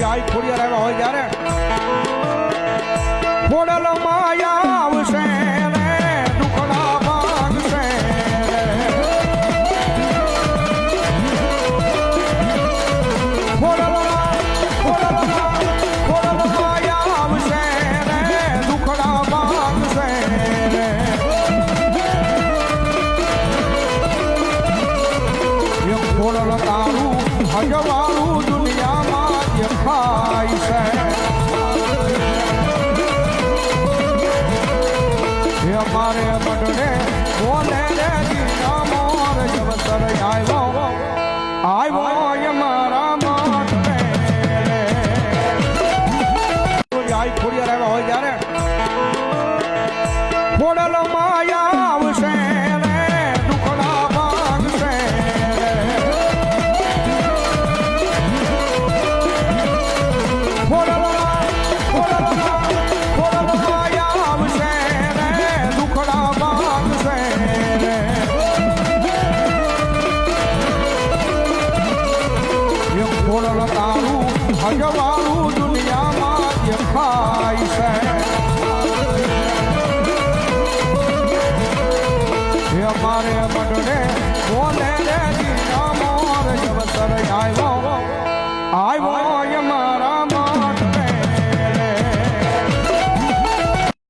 જાય ખોડિયાર આવ્યા હોય ત્યારે ખોડલ માયા આવશે રે દુખડા ભાગશે ખોડલ માયા આવશે રે દુખડા ભાગશે ખોડલ તારું હજવાળું દુનિયામાં દેખાય છે મારે મડને બોલે રે દીના મોર જવસર આવ્યો મારા મડને જાય ખોડિયાર આવ્યા હોય ત્યારે ખોડલ માયા આવશે રે દુખડા ભાગશે ખોડલ માયા આવશે રે દુખડા ભાગશે ખોડલ તારું હજવાળું દુનિયામાં દેખાય છે મારે મડને બોલે